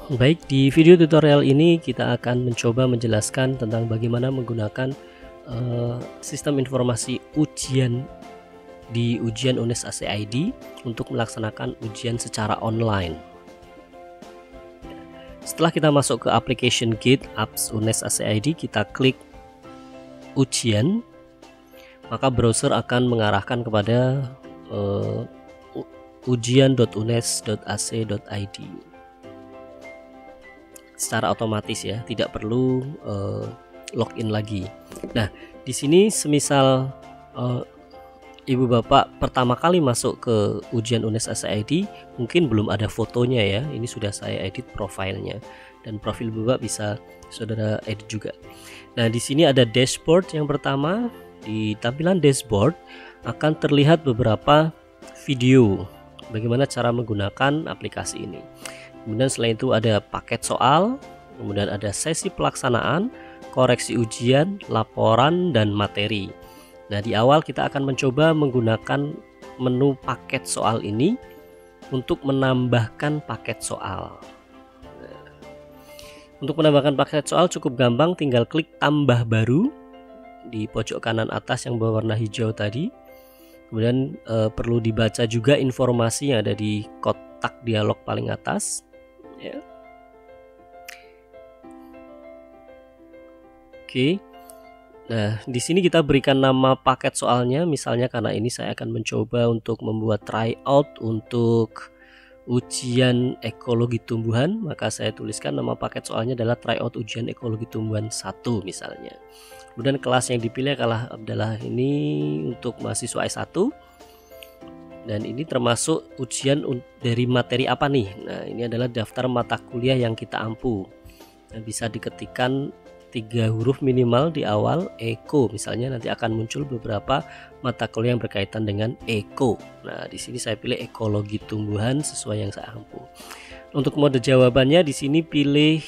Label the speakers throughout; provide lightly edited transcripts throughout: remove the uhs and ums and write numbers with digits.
Speaker 1: Baik, di video tutorial ini kita akan mencoba menjelaskan tentang bagaimana menggunakan sistem informasi ujian di ujian UNES ACID untuk melaksanakan ujian secara online. Setelah kita masuk ke application Git apps UNES ACID, kita klik ujian, maka browser akan mengarahkan kepada ujian.unes.ac.id secara otomatis ya, tidak perlu login lagi. Nah, di sini semisal ibu bapak pertama kali masuk ke ujian UNES ACID, mungkin belum ada fotonya ya. Ini sudah saya edit profilnya, dan profil bapak bisa saudara edit juga. Nah, di sini ada dashboard yang pertama. Di tampilan dashboard akan terlihat beberapa video bagaimana cara menggunakan aplikasi ini. Kemudian selain itu ada paket soal, kemudian ada sesi pelaksanaan, koreksi ujian, laporan, dan materi. Nah, di awal kita akan mencoba menggunakan menu paket soal ini untuk menambahkan paket soal. Untuk menambahkan paket soal cukup gampang, tinggal klik tambah baru di pojok kanan atas yang berwarna hijau tadi. Kemudian perlu dibaca juga informasi yang ada di kotak dialog paling atas ya. Oke. Nah, di sini kita berikan nama paket soalnya, misalnya karena ini saya akan mencoba untuk membuat tryout untuk ujian ekologi tumbuhan, maka saya tuliskan nama paket soalnya adalah tryout ujian ekologi tumbuhan 1 misalnya. Kemudian kelas yang dipilih adalah ini untuk mahasiswa S1. Dan ini termasuk ujian dari materi apa nih? Nah, ini adalah daftar mata kuliah yang kita ampu. Nah, bisa diketikkan 3 huruf minimal di awal, eko misalnya, nanti akan muncul beberapa mata kuliah yang berkaitan dengan eko. Nah, di sini saya pilih ekologi tumbuhan sesuai yang saya ampu. Untuk mode jawabannya di sini pilih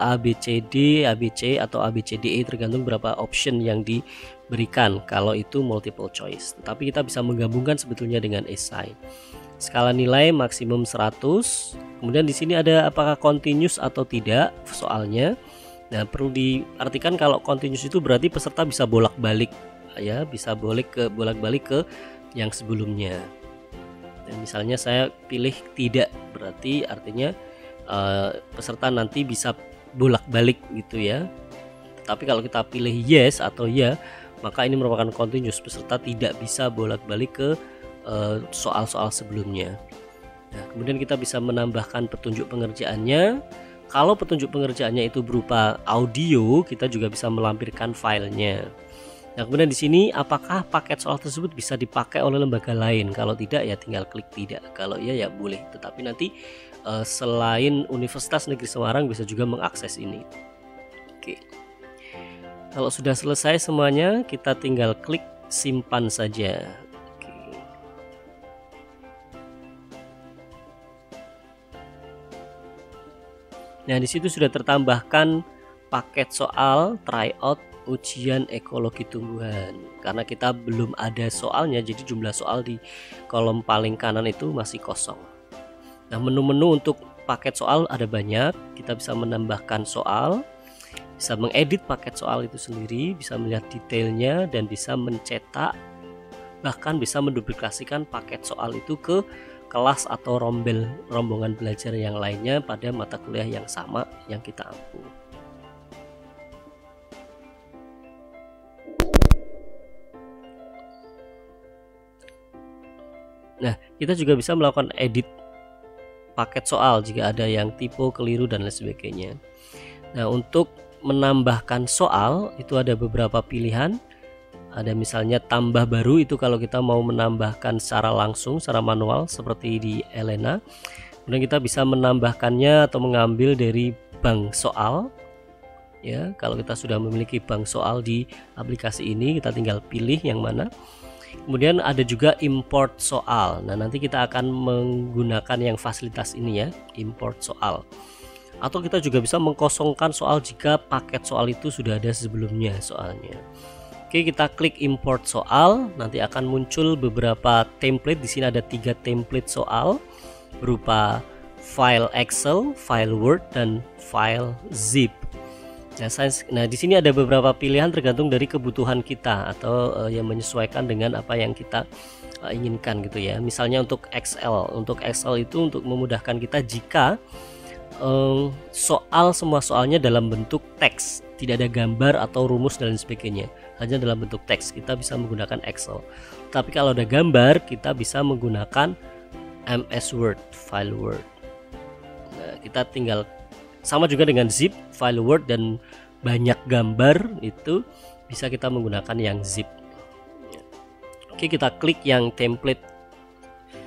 Speaker 1: ABCD, ABC atau ABCDE, tergantung berapa option yang diberikan. Kalau itu multiple choice, tetapi kita bisa menggabungkan sebetulnya dengan essay. Skala nilai maksimum 100. Kemudian di sini ada apakah continuous atau tidak soalnya. Nah, perlu diartikan kalau continuous itu berarti peserta bisa bolak-balik ya, bisa bolak-balik ke yang sebelumnya. Dan misalnya saya pilih tidak, berarti artinya peserta nanti bisa bolak-balik gitu ya. Tapi kalau kita pilih yes atau ya, maka ini merupakan continuous, peserta tidak bisa bolak-balik ke soal-soal sebelumnya. Nah, kemudian kita bisa menambahkan petunjuk pengerjaannya. Kalau petunjuk pengerjaannya itu berupa audio, kita juga bisa melampirkan filenya. Nah, kemudian di sini apakah paket soal tersebut bisa dipakai oleh lembaga lain? Kalau tidak ya tinggal klik tidak. Kalau iya ya boleh. Tetapi nanti selain Universitas Negeri Semarang bisa juga mengakses ini. Oke. Kalau sudah selesai semuanya, kita tinggal klik simpan saja. Nah, di situ sudah tertambahkan paket soal tryout ujian ekologi tumbuhan. Karena kita belum ada soalnya, jadi jumlah soal di kolom paling kanan itu masih kosong. Nah, menu-menu untuk paket soal ada banyak. Kita bisa menambahkan soal, bisa mengedit paket soal itu sendiri, bisa melihat detailnya, dan bisa mencetak, bahkan bisa menduplikasikan paket soal itu ke kelas atau rombongan belajar yang lainnya pada mata kuliah yang sama yang kita ampu. Nah, kita juga bisa melakukan edit paket soal jika ada yang tipe, keliru, dan lain sebagainya. Nah, untuk menambahkan soal itu ada beberapa pilihan. Ada misalnya tambah baru, itu kalau kita mau menambahkan secara langsung, secara manual seperti di Elena. Kemudian kita bisa menambahkannya atau mengambil dari bank soal. Ya, kalau kita sudah memiliki bank soal di aplikasi ini, kita tinggal pilih yang mana. Kemudian ada juga import soal. Nah, nanti kita akan menggunakan yang fasilitas ini ya, import soal. Atau kita juga bisa mengkosongkan soal jika paket soal itu sudah ada sebelumnya soalnya. Oke, kita klik import soal, nanti akan muncul beberapa template. Di sini ada 3 template soal berupa file Excel, file Word, dan file zip. Nah, di sini ada beberapa pilihan tergantung dari kebutuhan kita atau yang menyesuaikan dengan apa yang kita inginkan gitu ya. Misalnya untuk Excel itu untuk memudahkan kita jika semua soalnya dalam bentuk teks, tidak ada gambar atau rumus dan sebagainya, hanya dalam bentuk teks, kita bisa menggunakan Excel. Tapi kalau ada gambar, kita bisa menggunakan MS Word, file Word. Nah, kita tinggal sama juga dengan zip, file Word, dan banyak gambar itu bisa kita menggunakan yang zip. Oke, kita klik yang template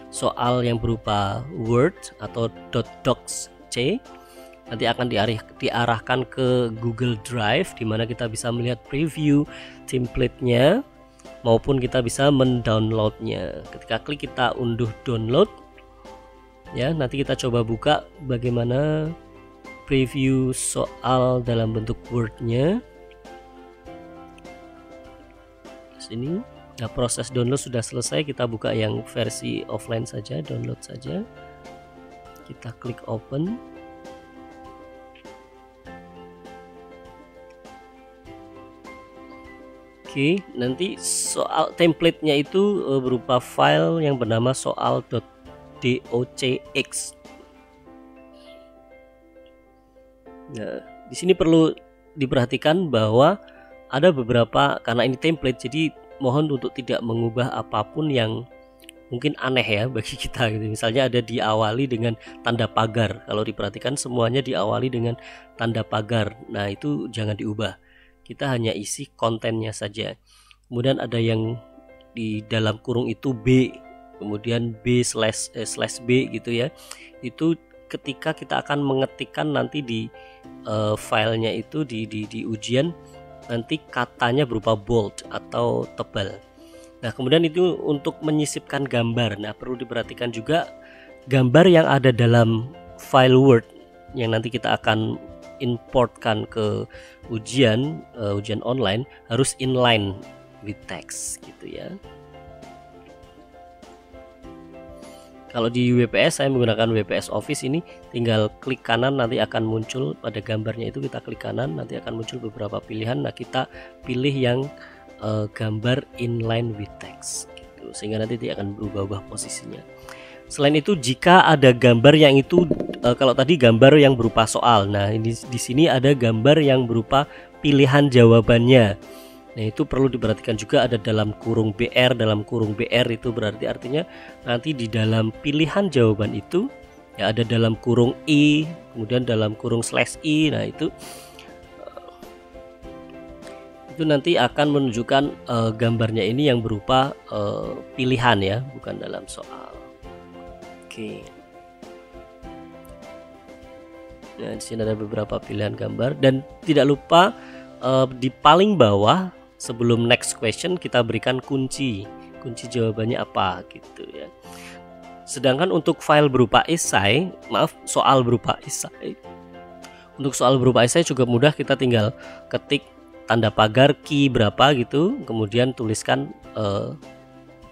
Speaker 1: soal yang berupa Word atau .docs.c. Nanti akan diarahkan ke Google Drive, di mana kita bisa melihat preview template-nya maupun kita bisa mendownloadnya. Ketika klik kita unduh download ya, nanti kita coba buka bagaimana preview soal dalam bentuk Word-nya. Sini. Nah, proses download sudah selesai, kita buka yang versi offline saja, download saja. Kita klik open. Oke, nanti soal template-nya itu berupa file yang bernama soal.docx. Nah, di sini perlu diperhatikan bahwa ada beberapa, karena ini template, jadi mohon untuk tidak mengubah apapun yang mungkin aneh ya bagi kita gitu. Misalnya ada diawali dengan tanda pagar. Kalau diperhatikan semuanya diawali dengan tanda pagar. Nah, itu jangan diubah. Kita hanya isi kontennya saja. Kemudian ada yang di dalam kurung itu B, kemudian B/B gitu ya. Itu ketika kita akan mengetikkan nanti di filenya itu di ujian, nanti katanya berupa bold atau tebal. Nah, kemudian itu untuk menyisipkan gambar. Nah, perlu diperhatikan juga gambar yang ada dalam file Word yang nanti kita akan importkan ke ujian online harus inline with text gitu ya. Kalau di WPS saya menggunakan WPS Office, ini tinggal klik kanan, nanti akan muncul pada gambarnya itu, kita klik kanan nanti akan muncul beberapa pilihan. Nah, kita pilih yang gambar inline with text gitu, sehingga nanti dia akan berubah-ubah posisinya. Selain itu, jika ada gambar yang itu kalau tadi gambar yang berupa soal, nah ini di sini ada gambar yang berupa pilihan jawabannya. Nah, itu perlu diperhatikan juga, ada dalam kurung BR, dalam kurung BR itu berarti artinya nanti di dalam pilihan jawaban itu ya ada dalam kurung I, kemudian dalam kurung /I. Nah, itu nanti akan menunjukkan gambarnya ini yang berupa pilihan ya, bukan dalam soal. Oke. Nah, di sini ada beberapa pilihan gambar, dan tidak lupa di paling bawah sebelum next question kita berikan kunci jawabannya apa gitu ya. Sedangkan untuk file berupa esai, soal berupa esai. Untuk soal berupa esai cukup mudah, kita tinggal ketik tanda pagar key berapa gitu, kemudian tuliskan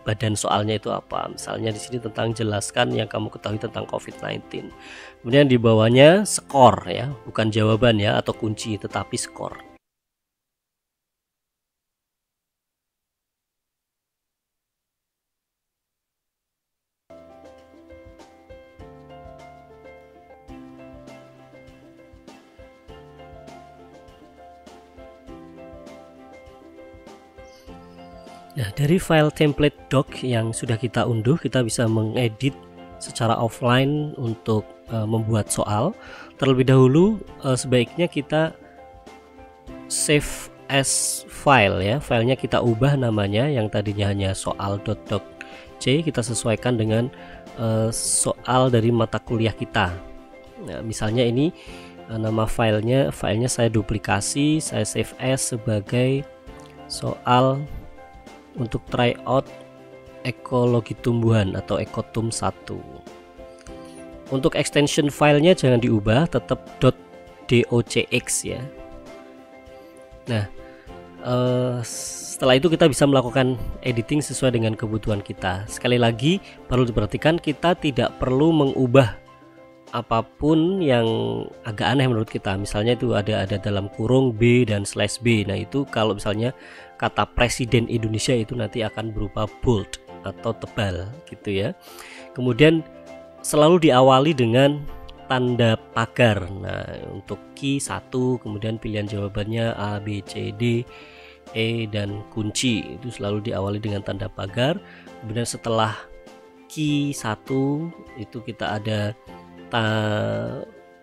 Speaker 1: badan soalnya itu apa. Misalnya di sini tentang jelaskan yang kamu ketahui tentang COVID-19. Kemudian di bawahnya skor ya, bukan jawaban ya atau kunci, tetapi skor. Nah, dari file template doc yang sudah kita unduh, kita bisa mengedit secara offline untuk membuat soal. Terlebih dahulu sebaiknya kita save as file ya. Filenya kita ubah namanya, yang tadinya hanya soal.docx, kita sesuaikan dengan soal dari mata kuliah kita. Nah, misalnya ini nama filenya saya duplikasi, saya save as sebagai soal untuk tryout ekologi tumbuhan atau ekotum 1. Untuk extension filenya jangan diubah, tetap .docx ya. Nah, setelah itu kita bisa melakukan editing sesuai dengan kebutuhan kita. Sekali lagi perlu diperhatikan, kita tidak perlu mengubah apapun yang agak aneh menurut kita, misalnya itu ada dalam kurung B dan slash B. Nah itu kalau misalnya kata Presiden Indonesia itu nanti akan berupa bold atau tebal gitu ya. Kemudian selalu diawali dengan tanda pagar. Nah untuk key 1, kemudian pilihan jawabannya A, B, C, D, E dan kunci itu selalu diawali dengan tanda pagar. Kemudian setelah key 1 itu kita ada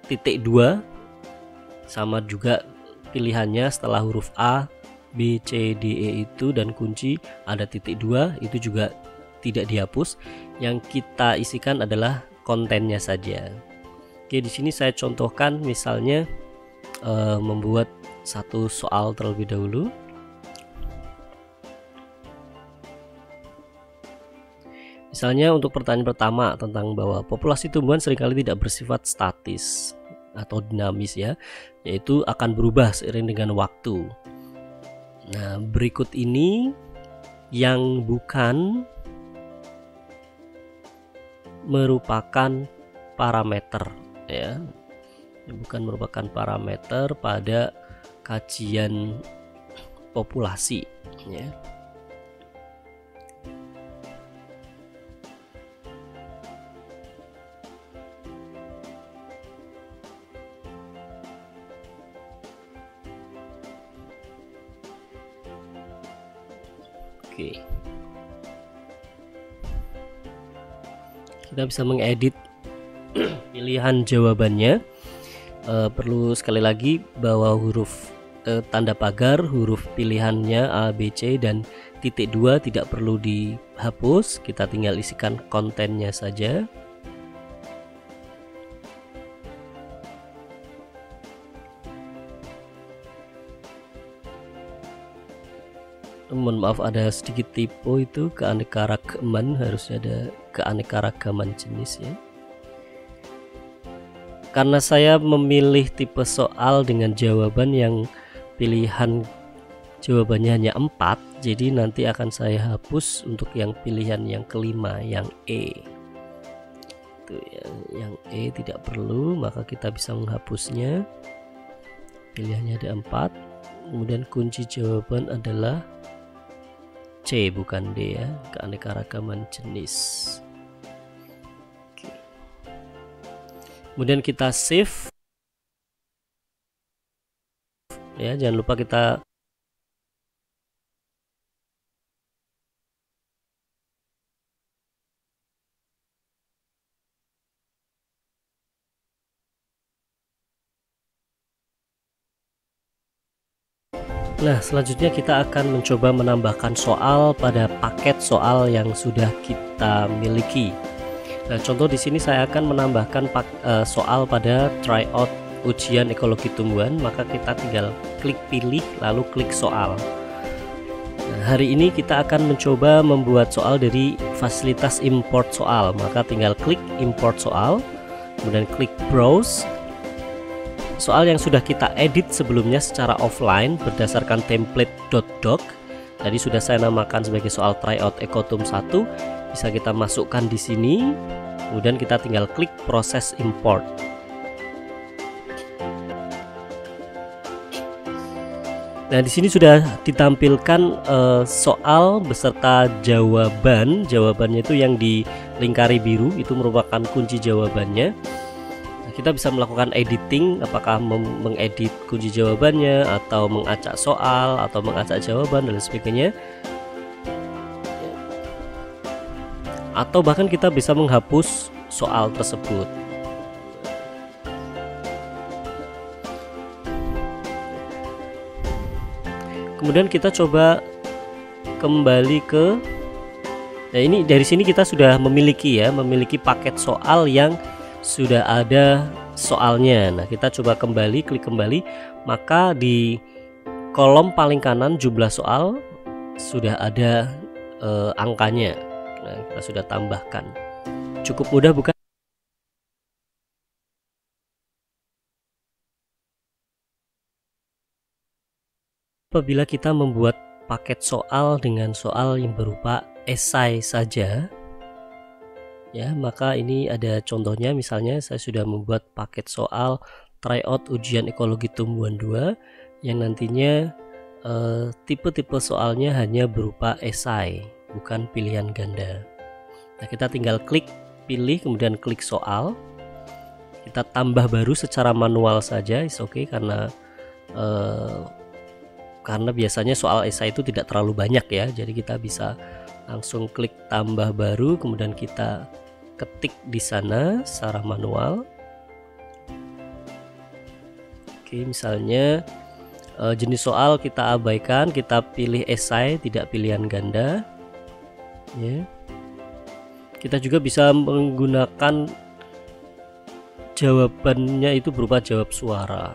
Speaker 1: titik 2, sama juga pilihannya setelah huruf A, B, C, D, E itu dan kunci ada titik 2, itu juga tidak dihapus. Yang kita isikan adalah kontennya saja. Oke, di sini saya contohkan misalnya membuat satu soal terlebih dahulu. Misalnya untuk pertanyaan pertama tentang bahwa populasi tumbuhan seringkali tidak bersifat statis atau dinamis ya, yaitu akan berubah seiring dengan waktu. Nah, berikut ini yang bukan merupakan parameter ya. Yang bukan merupakan parameter pada kajian populasi ya. Oke. Kita bisa mengedit pilihan jawabannya. Perlu sekali lagi bahwa huruf tanda pagar, huruf pilihannya A, B, C dan titik 2 tidak perlu dihapus. Kita tinggal isikan kontennya saja. Mohon maaf ada sedikit typo, itu keanekaragaman, harusnya ada keanekaragaman jenis ya. Karena saya memilih tipe soal dengan jawaban yang pilihan jawabannya hanya 4, jadi nanti akan saya hapus untuk yang pilihan yang kelima, yang E. Itu yang E tidak perlu, maka kita bisa menghapusnya. Pilihannya ada 4. Kemudian kunci jawaban adalah C bukan D ya, keanekaragaman jenis. Oke. Kemudian kita save ya, jangan lupa kita Nah, selanjutnya kita akan mencoba menambahkan soal pada paket soal yang sudah kita miliki. Nah, contoh di sini saya akan menambahkan soal pada tryout ujian ekologi tumbuhan, maka kita tinggal klik pilih lalu klik soal. Nah, hari ini kita akan mencoba membuat soal dari fasilitas import soal, maka tinggal klik import soal, kemudian klik browse. Soal yang sudah kita edit sebelumnya secara offline berdasarkan template.doc, tadi sudah saya namakan sebagai soal tryout ekotum 1, bisa kita masukkan di sini. Kemudian kita tinggal klik proses import. Nah, di sini sudah ditampilkan soal beserta jawaban. Jawabannya itu yang di lingkari biru, itu merupakan kunci jawabannya. Kita bisa melakukan editing, apakah mengedit kunci jawabannya atau mengacak soal atau mengacak jawaban dan sebagainya, atau bahkan kita bisa menghapus soal tersebut. Kemudian kita coba kembali ke, nah ini dari sini kita sudah memiliki paket soal yang sudah ada soalnya. Nah, kita coba kembali, klik kembali, maka di kolom paling kanan jumlah soal sudah ada angkanya. Nah, kita sudah tambahkan. Cukup mudah bukan? Apabila kita membuat paket soal dengan soal yang berupa esai saja, Ya, maka ini ada contohnya, misalnya saya sudah membuat paket soal tryout ujian ekologi tumbuhan 2 yang nantinya tipe-tipe soalnya hanya berupa esai, bukan pilihan ganda. Nah, kita tinggal klik pilih, kemudian klik soal. Kita tambah baru secara manual saja, is okay, karena biasanya soal esai itu tidak terlalu banyak ya, jadi kita bisa langsung klik tambah baru, kemudian kita ketik di sana secara manual. Oke, misalnya jenis soal kita abaikan, kita pilih esai, tidak pilihan ganda ya. Kita juga bisa menggunakan jawabannya itu berupa jawab suara.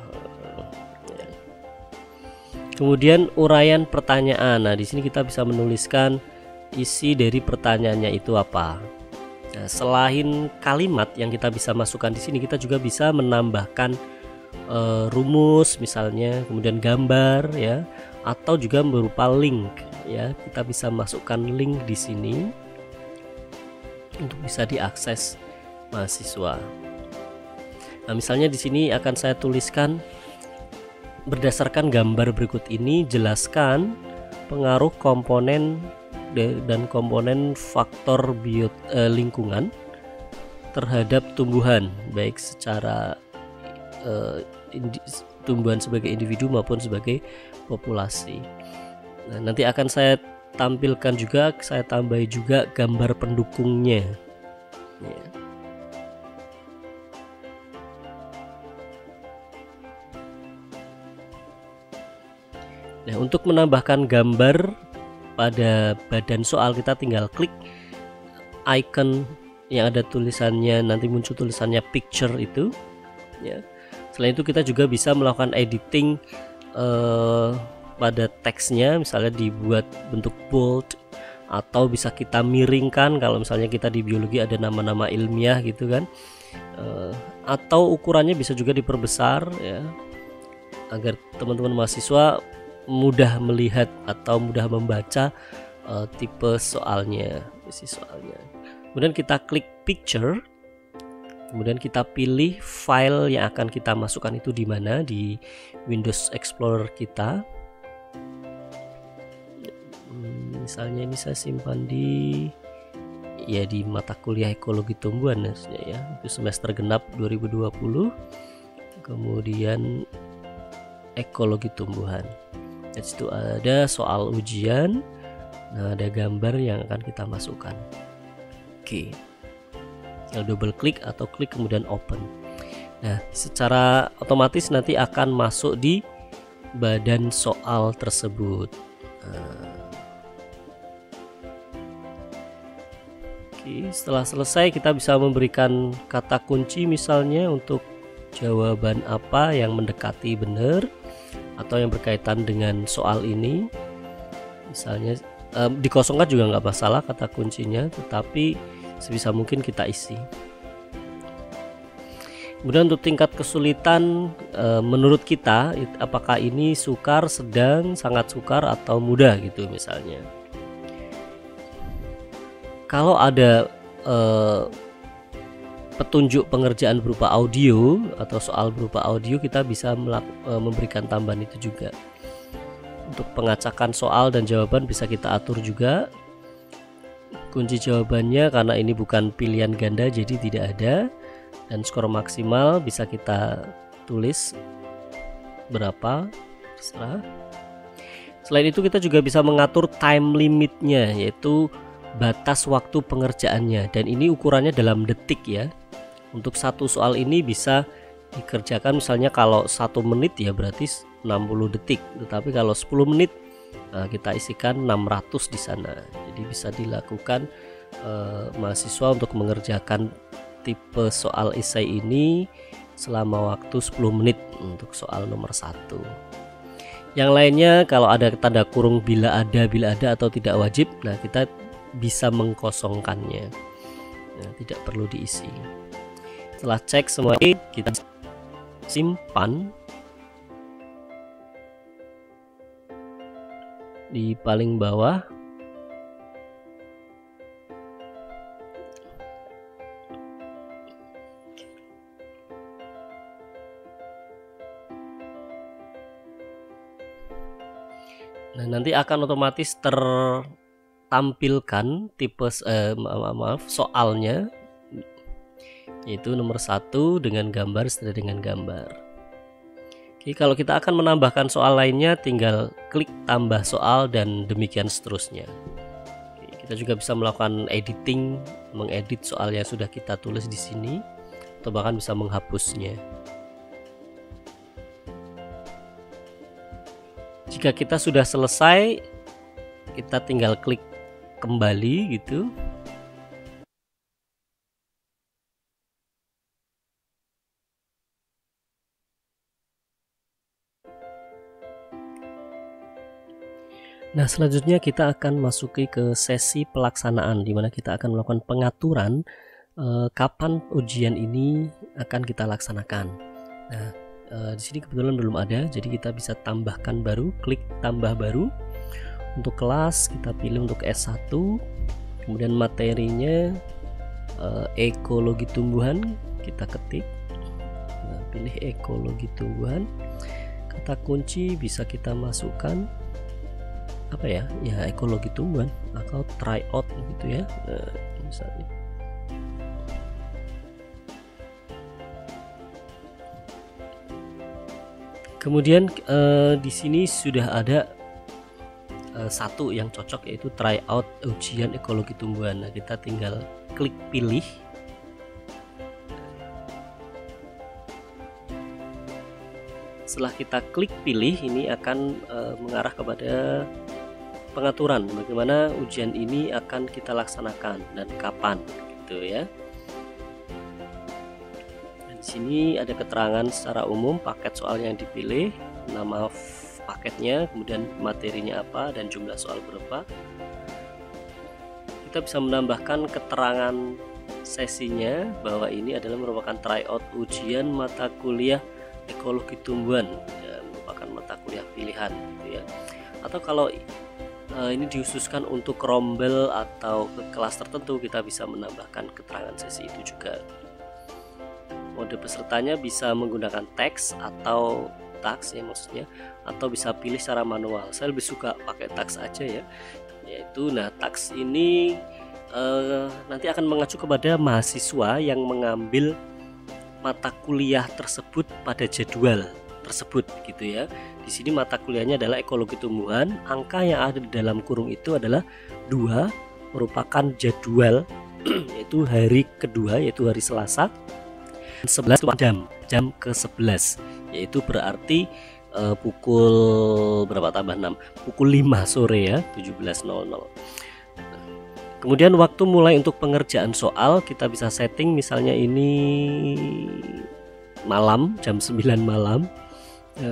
Speaker 1: Kemudian uraian pertanyaan. Nah, di sini kita bisa menuliskan isi dari pertanyaannya itu apa. Nah, selain kalimat yang kita bisa masukkan di sini, kita juga bisa menambahkan rumus misalnya, kemudian gambar ya, atau juga berupa link ya. Kita bisa masukkan link di sini untuk bisa diakses mahasiswa. Nah, misalnya di sini akan saya tuliskan, berdasarkan gambar berikut ini jelaskan pengaruh komponen dan komponen faktor lingkungan terhadap tumbuhan, baik secara tumbuhan sebagai individu maupun sebagai populasi. Nah, nanti akan saya tampilkan juga, saya tambahi juga gambar pendukungnya ya. Nah, untuk menambahkan gambar pada badan soal, kita tinggal klik icon yang ada tulisannya, nanti muncul tulisannya picture itu ya. Selain itu kita juga bisa melakukan editing pada teksnya, misalnya dibuat bentuk bold, atau bisa kita miringkan kalau misalnya kita di biologi ada nama-nama ilmiah gitu kan, atau ukurannya bisa juga diperbesar ya, agar teman-teman mahasiswa mudah melihat atau mudah membaca tipe soalnya, isi soalnya. Kemudian kita klik picture, kemudian kita pilih file yang akan kita masukkan itu di mana, di Windows Explorer kita. Misalnya ini saya simpan di mata kuliah ekologi tumbuhan ya, itu semester genap 2020, kemudian ekologi tumbuhan. Di situ ada soal ujian, nah ada gambar yang akan kita masukkan. Oke, tinggal double klik atau klik kemudian open. Nah, secara otomatis nanti akan masuk di badan soal tersebut. Oke, setelah selesai kita bisa memberikan kata kunci misalnya untuk jawaban apa yang mendekati benar atau yang berkaitan dengan soal ini. Misalnya dikosongkan juga nggak masalah kata kuncinya, tetapi sebisa mungkin kita isi. Kemudian untuk tingkat kesulitan, menurut kita apakah ini sukar, sedang, sangat sukar, atau mudah gitu misalnya. Kalau ada petunjuk pengerjaan berupa audio atau soal berupa audio, kita bisa memberikan tambahan itu juga. Untuk pengacakan soal dan jawaban bisa kita atur juga. Kunci jawabannya karena ini bukan pilihan ganda jadi tidak ada, dan skor maksimal bisa kita tulis berapa, terserah. Selain itu kita juga bisa mengatur time limitnya, yaitu batas waktu pengerjaannya, dan ini ukurannya dalam detik ya. Untuk satu soal ini bisa dikerjakan misalnya kalau 1 menit ya berarti 60 detik, tetapi kalau 10 menit kita isikan 600 di sana. Jadi bisa dilakukan mahasiswa untuk mengerjakan tipe soal esai ini selama waktu 10 menit untuk soal nomor 1. Yang lainnya kalau ada tanda kurung bila ada atau tidak wajib, nah kita bisa mengkosongkannya, nah, tidak perlu diisi. Setelah cek semua ini, kita simpan di paling bawah. Nah, nanti akan otomatis tertampilkan tipe soalnya, yaitu nomor 1 dengan gambar setelah dengan gambar. Oke, kalau kita akan menambahkan soal lainnya, tinggal klik tambah soal dan demikian seterusnya. Oke, kita juga bisa melakukan editing, mengedit soal yang sudah kita tulis di sini, atau bahkan bisa menghapusnya. Jika kita sudah selesai, kita tinggal klik kembali gitu. Nah, selanjutnya kita akan masuki ke sesi pelaksanaan, di mana kita akan melakukan pengaturan kapan ujian ini akan kita laksanakan. Nah, di sini kebetulan belum ada, jadi kita bisa tambahkan baru, klik tambah baru. Untuk kelas kita pilih untuk S1, kemudian materinya ekologi tumbuhan, kita ketik. Nah, pilih ekologi tumbuhan. Kata kunci bisa kita masukkan apa ya? Ya, ekologi tumbuhan atau tryout gitu ya. Misalnya. Kemudian di sini sudah ada satu yang cocok, yaitu tryout ujian ekologi tumbuhan. Nah, kita tinggal klik pilih. Setelah kita klik pilih, ini akan mengarah kepada pengaturan bagaimana ujian ini akan kita laksanakan dan kapan gitu ya. Di sini ada keterangan secara umum paket soal yang dipilih, nama paketnya, kemudian materinya apa, dan jumlah soal berapa. Kita bisa menambahkan keterangan sesinya bahwa ini adalah merupakan tryout ujian mata kuliah ekologi tumbuhan, ya, merupakan mata kuliah pilihan gitu ya. Atau kalau ini dikhususkan untuk rombel atau ke kelas tertentu, kita bisa menambahkan keterangan sesi itu juga. Mode pesertanya bisa menggunakan teks atau tax ya maksudnya, atau bisa pilih secara manual. Saya lebih suka pakai tax aja ya. Yaitu tax ini nanti akan mengacu kepada mahasiswa yang mengambil mata kuliah tersebut pada jadwal tersebut gitu ya. Di sini mata kuliahnya adalah ekologi tumbuhan. Angka yang ada di dalam kurung itu adalah 2, merupakan jadwal yaitu hari kedua, yaitu hari Selasa. 11 jam ke-11, yaitu berarti pukul berapa tambah 6, pukul 5 sore ya, 17.00. Kemudian waktu mulai untuk pengerjaan soal kita bisa setting, misalnya ini malam, jam 9 malam.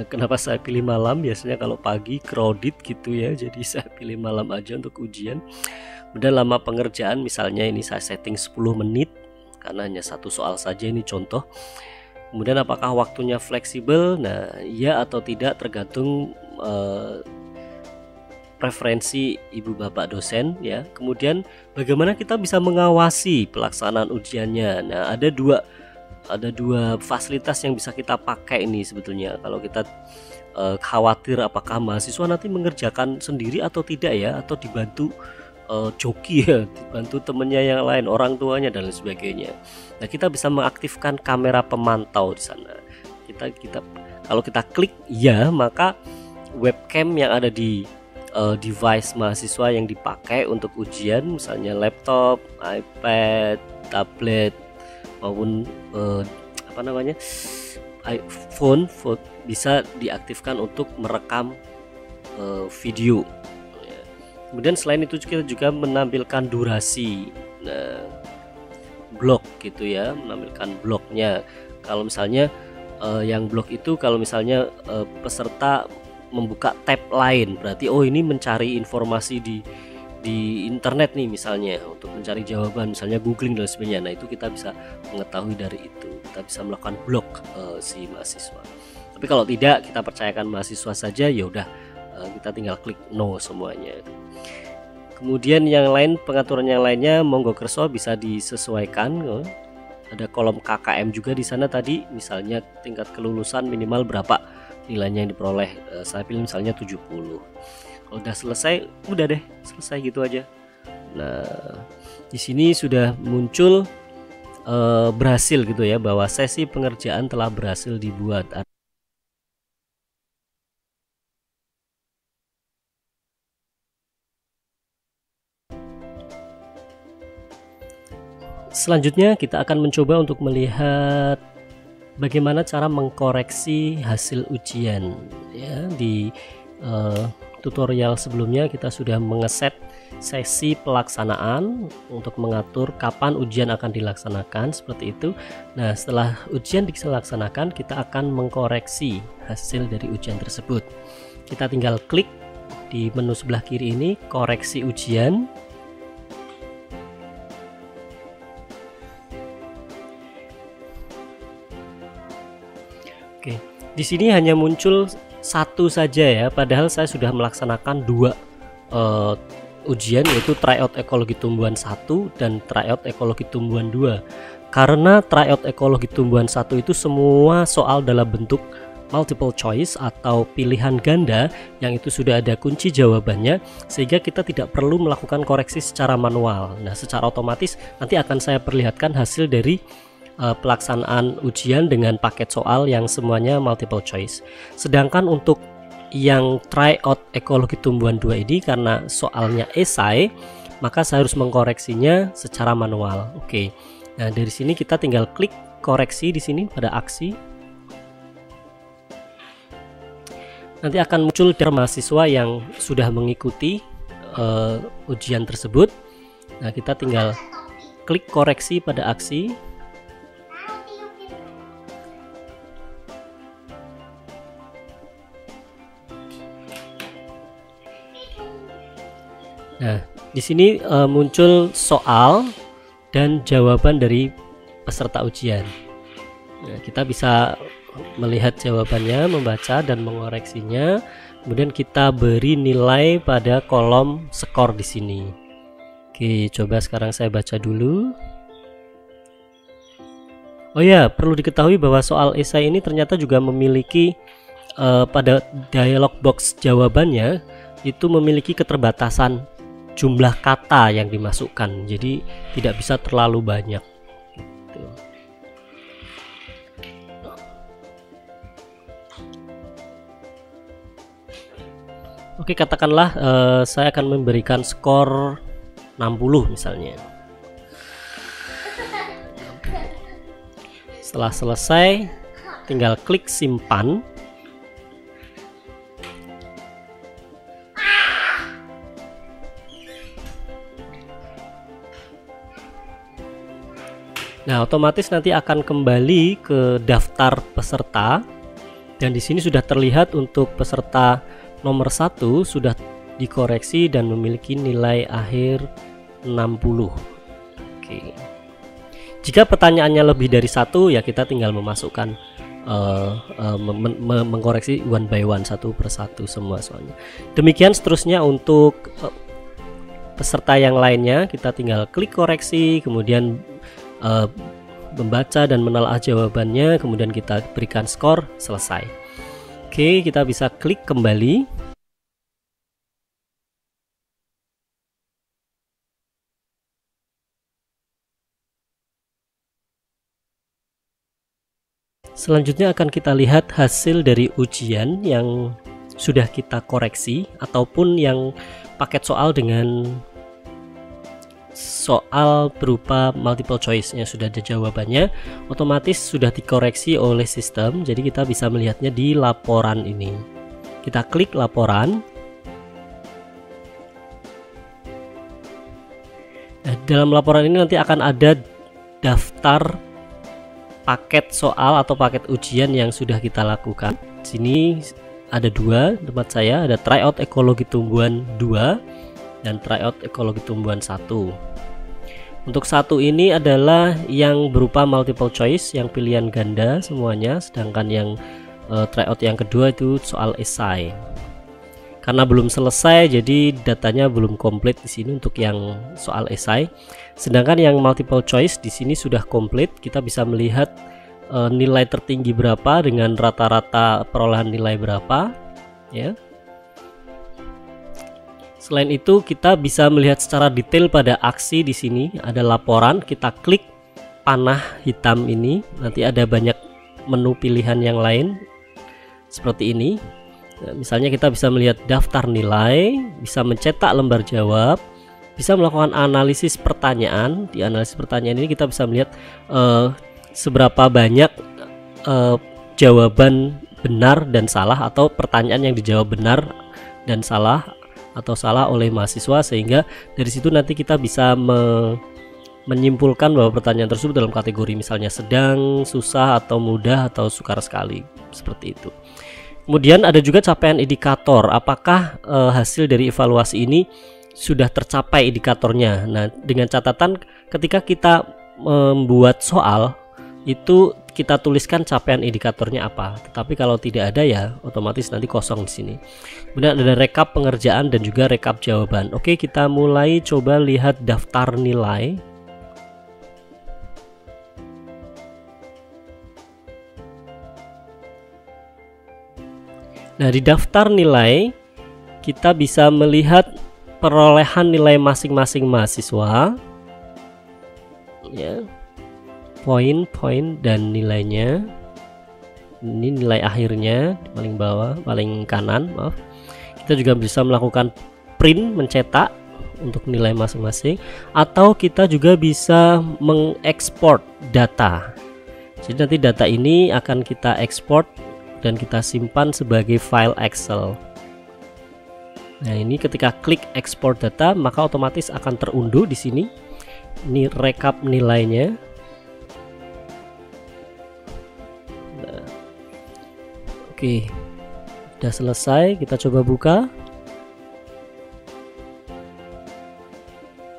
Speaker 1: Kenapa saya pilih malam? Biasanya kalau pagi crowded gitu ya, jadi saya pilih malam aja untuk ujian. Kemudian lama pengerjaan, misalnya ini saya setting 10 menit karena hanya satu soal saja, ini contoh. Kemudian apakah waktunya fleksibel? Nah, iya atau tidak tergantung preferensi ibu bapak dosen ya. Kemudian bagaimana kita bisa mengawasi pelaksanaan ujiannya? Nah, ada dua fasilitas yang bisa kita pakai ini sebetulnya. Kalau kita khawatir apakah mahasiswa nanti mengerjakan sendiri atau tidak ya, atau dibantu joki ya, dibantu temennya yang lain, orang tuanya dan lain sebagainya. Nah, kita bisa mengaktifkan kamera pemantau di sana. Kalau kita klik ya, maka webcam yang ada di device mahasiswa yang dipakai untuk ujian, misalnya laptop, iPad, tablet maupun iPhone, bisa diaktifkan untuk merekam video. Kemudian selain itu kita juga menampilkan durasi, blok gitu ya, menampilkan bloknya. Kalau misalnya yang blok itu, kalau misalnya peserta membuka tab lain, berarti oh ini mencari informasi di internet nih misalnya, untuk mencari jawaban, misalnya googling dan sebagainya. Nah, itu kita bisa mengetahui dari itu, kita bisa melakukan blok si mahasiswa. Tapi kalau tidak, kita percayakan mahasiswa saja, ya udah kita tinggal klik no semuanya. Kemudian yang lain, pengaturan yang lainnya monggo kerso bisa disesuaikan. Ada kolom KKM juga di sana tadi, misalnya tingkat kelulusan minimal berapa nilainya yang diperoleh. Saya pilih misalnya 70. Kalau udah selesai, udah deh, selesai gitu aja. Nah, di sini sudah muncul berhasil gitu ya, bahwa sesi pengerjaan telah berhasil dibuat. Selanjutnya kita akan mencoba untuk melihat bagaimana cara mengkoreksi hasil ujian ya. Di tutorial sebelumnya kita sudah mengeset sesi pelaksanaan untuk mengatur kapan ujian akan dilaksanakan seperti itu. Nah, setelah ujian dilaksanakan, kita akan mengkoreksi hasil dari ujian tersebut. Kita tinggal klik di menu sebelah kiri ini, koreksi ujian. Oke, di sini hanya muncul satu saja ya, padahal saya sudah melaksanakan dua ujian, yaitu tryout ekologi tumbuhan 1 dan tryout ekologi tumbuhan 2. Karena tryout ekologi tumbuhan 1 itu semua soal dalam bentuk multiple choice atau pilihan ganda yang itu sudah ada kunci jawabannya, sehingga kita tidak perlu melakukan koreksi secara manual. Nah, secara otomatis nanti akan saya perlihatkan hasil dari pelaksanaan ujian dengan paket soal yang semuanya multiple choice. Sedangkan untuk yang tryout ekologi tumbuhan 2 ini, karena soalnya esai, maka saya harus mengkoreksinya secara manual. Oke. Nah, dari sini kita tinggal klik koreksi di sini pada aksi. Nanti akan muncul dari mahasiswa yang sudah mengikuti ujian tersebut. Nah, kita tinggal klik koreksi pada aksi. Nah, di sini muncul soal dan jawaban dari peserta ujian. Nah, kita bisa melihat jawabannya, membaca dan mengoreksinya. Kemudian kita beri nilai pada kolom skor di sini. Oke, coba sekarang saya baca dulu. Oh ya, perlu diketahui bahwa soal esai ini ternyata juga memiliki pada dialog box jawabannya itu memiliki keterbatasan jumlah kata yang dimasukkan, jadi tidak bisa terlalu banyak gitu. Oke, katakanlah saya akan memberikan skor 60 misalnya. Setelah selesai, tinggal klik simpan. Nah, otomatis nanti akan kembali ke daftar peserta, dan di sini sudah terlihat untuk peserta nomor 1 sudah dikoreksi dan memiliki nilai akhir 60. Oke. Jika pertanyaannya lebih dari 1, ya kita tinggal memasukkan mengkoreksi one by one, satu persatu semua soalnya. Demikian seterusnya untuk peserta yang lainnya, kita tinggal klik koreksi, kemudian membaca dan menelaah jawabannya, kemudian kita berikan skor, selesai. Oke, kita bisa klik kembali. Selanjutnya akan kita lihat hasil dari ujian yang sudah kita koreksi ataupun yang paket soal dengan soal berupa multiple choice yang sudah ada jawabannya, otomatis sudah dikoreksi oleh sistem. Jadi kita bisa melihatnya di laporan ini. Kita klik laporan. Nah, dalam laporan ini nanti akan ada daftar paket soal atau paket ujian yang sudah kita lakukan. Di sini ada dua tempat saya, ada tryout ekologi tumbuhan 2 dan tryout ekologi tumbuhan 1. Untuk 1 ini adalah yang berupa multiple choice, yang pilihan ganda semuanya, sedangkan yang tryout yang kedua itu soal esai. Karena belum selesai, jadi datanya belum komplit di sini untuk yang soal esai. Sedangkan yang multiple choice di sini sudah komplit. Kita bisa melihat nilai tertinggi berapa dengan rata-rata perolehan nilai berapa, ya. Selain itu, kita bisa melihat secara detail pada aksi di sini. Ada laporan, kita klik panah hitam ini, nanti ada banyak menu pilihan yang lain seperti ini. Nah, misalnya kita bisa melihat daftar nilai, bisa mencetak lembar jawab, bisa melakukan analisis pertanyaan. Di analisis pertanyaan ini kita bisa melihat seberapa banyak jawaban benar dan salah, atau pertanyaan yang dijawab benar dan salah atau salah oleh mahasiswa, sehingga dari situ nanti kita bisa menyimpulkan bahwa pertanyaan tersebut dalam kategori misalnya sedang, susah, atau mudah, atau sukar sekali, seperti itu. Kemudian ada juga capaian indikator, apakah hasil dari evaluasi ini sudah tercapai indikatornya. Nah, dengan catatan ketika kita membuat soal itu kita tuliskan capaian indikatornya apa. Tetapi kalau tidak ada ya otomatis nanti kosong di sini. Kemudian ada rekap pengerjaan dan juga rekap jawaban. Oke, kita mulai coba lihat daftar nilai. Nah, di daftar nilai kita bisa melihat perolehan nilai masing-masing mahasiswa, ya, poin-poin dan nilainya. Ini nilai akhirnya di paling bawah, paling kanan, maaf. Kita juga bisa melakukan print, mencetak untuk nilai masing-masing, atau kita juga bisa mengekspor data. Jadi nanti data ini akan kita ekspor dan kita simpan sebagai file Excel. Nah, ini ketika klik ekspor data maka otomatis akan terunduh di sini. Ini rekap nilainya. Nah, oke, sudah selesai. Kita coba buka.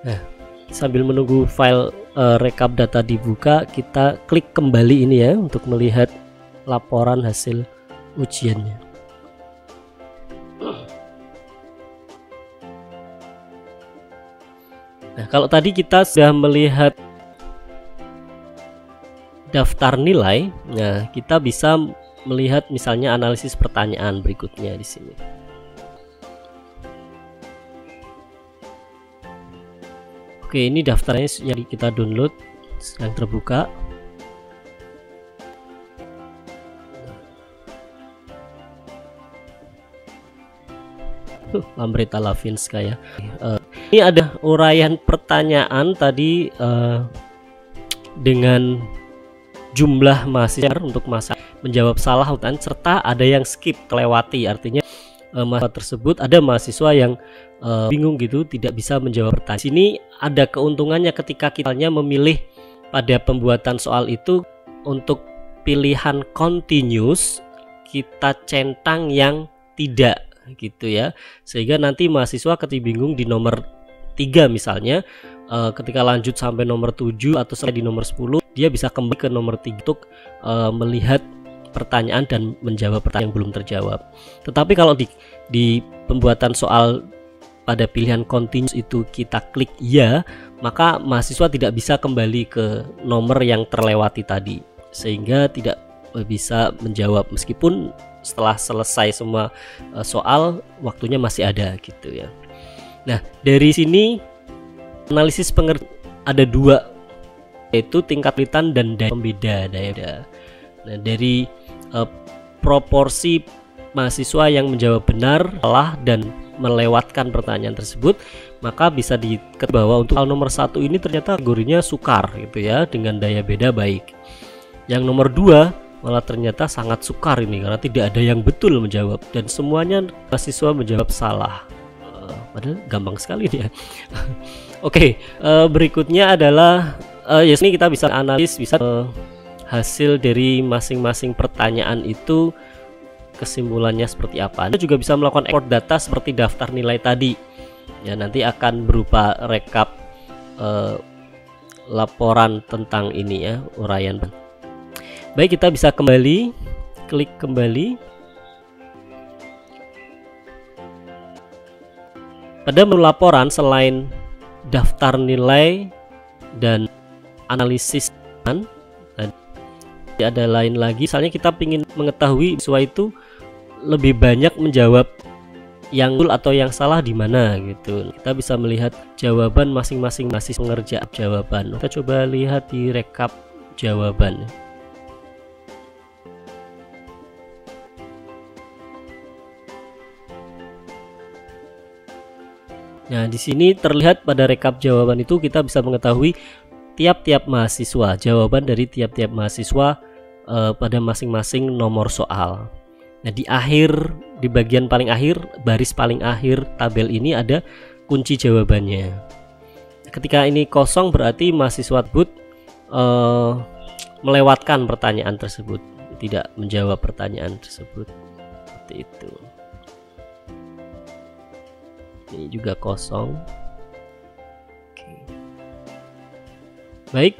Speaker 1: Nah, sambil menunggu file rekap data dibuka, kita klik kembali ini ya untuk melihat laporan hasil ujiannya. Nah, kalau tadi kita sudah melihat daftar nilai, nah kita bisa melihat misalnya analisis pertanyaan berikutnya di sini. Oke, ini daftarnya yang kita download, yang terbuka. Lambreta Lavinska ya. Ini ada uraian pertanyaan tadi dengan jumlah mahasiswa untuk masa menjawab salah dan serta ada yang skip, kelewati, artinya mahasiswa tersebut ada mahasiswa yang bingung gitu, tidak bisa menjawab pertanyaan. Sini ada keuntungannya ketika kita memilih pada pembuatan soal itu untuk pilihan continuous, kita centang yang tidak gitu ya, sehingga nanti mahasiswa ketika bingung di nomor 3 misalnya, ketika lanjut sampai nomor 7 atau sampai di nomor 10, dia bisa kembali ke nomor 3 untuk melihat pertanyaan dan menjawab pertanyaan yang belum terjawab. Tetapi kalau di pembuatan soal pada pilihan continuous itu kita klik ya, maka mahasiswa tidak bisa kembali ke nomor yang terlewati tadi, sehingga tidak bisa menjawab meskipun setelah selesai semua soal waktunya masih ada gitu ya. Nah, dari sini analisis pengertian ada 2, yaitu tingkat kesulitan dan daya pembeda daya. Nah, dari proporsi mahasiswa yang menjawab benar, salah, dan melewatkan pertanyaan tersebut, maka bisa diketahui bahwa untuk soal nomor 1 ini ternyata kategorinya sukar gitu ya, dengan daya beda baik. Yang nomor 2 malah ternyata sangat sukar ini karena tidak ada yang betul menjawab dan semuanya mahasiswa menjawab salah. Padahal gampang sekali nih ya. Oke, berikutnya adalah ya sini kita bisa analis, bisa hasil dari masing-masing pertanyaan itu kesimpulannya seperti apa. Anda juga bisa melakukan ekspor data seperti daftar nilai tadi. Ya, nanti akan berupa rekap laporan tentang ini ya, uraian. Baik, kita bisa kembali, klik kembali. Pada menu laporan selain daftar nilai dan analisis, ada lain lagi. Misalnya kita ingin mengetahui siswa itu lebih banyak menjawab yang betul atau yang salah di mana gitu. Kita bisa melihat jawaban masing-masing pengerjaan jawaban. Kita coba lihat di rekap jawaban. Nah, di sini terlihat pada rekap jawaban itu kita bisa mengetahui tiap-tiap mahasiswa, jawaban dari tiap-tiap mahasiswa pada masing-masing nomor soal. Nah, di bagian paling akhir, baris paling akhir tabel ini ada kunci jawabannya. Ketika ini kosong berarti mahasiswa tersebut melewatkan pertanyaan tersebut, tidak menjawab pertanyaan tersebut. Seperti itu. Ini juga kosong. Oke. Baik,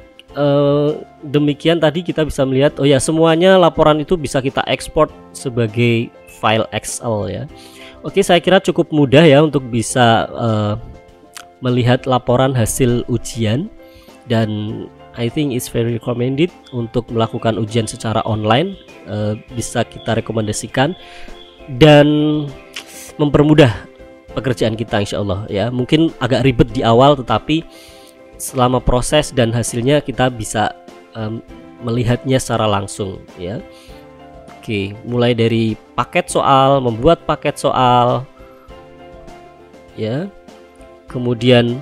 Speaker 1: demikian tadi kita bisa melihat, oh ya, semuanya laporan itu bisa kita ekspor sebagai file Excel ya. Oke, saya kira cukup mudah ya untuk bisa melihat laporan hasil ujian, dan I think it's very recommended untuk melakukan ujian secara online. Bisa kita rekomendasikan dan mempermudah pekerjaan kita insya Allah ya. Mungkin agak ribet di awal, tetapi selama proses dan hasilnya kita bisa melihatnya secara langsung ya. Oke, mulai dari paket soal, membuat paket soal ya. Kemudian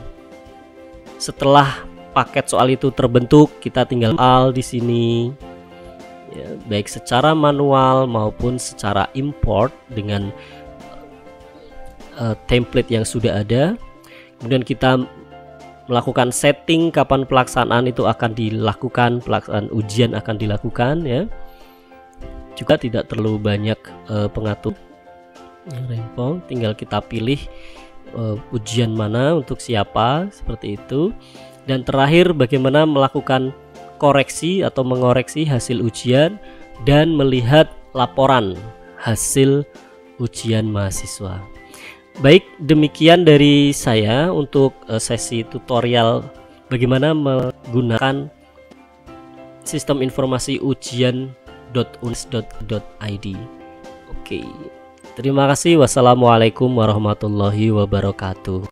Speaker 1: setelah paket soal itu terbentuk, kita tinggal soal di sini ya, baik secara manual maupun secara import dengan template yang sudah ada. Kemudian kita melakukan setting kapan pelaksanaan itu akan dilakukan, pelaksanaan ujian akan dilakukan ya. Juga tidak terlalu banyak pengatur rempong, tinggal kita pilih ujian mana untuk siapa, seperti itu. Dan terakhir bagaimana melakukan koreksi atau mengoreksi hasil ujian dan melihat laporan hasil ujian mahasiswa. Baik, demikian dari saya untuk sesi tutorial bagaimana menggunakan sistem informasi ujian.unis.id. Oke, terima kasih. Wassalamualaikum warahmatullahi wabarakatuh.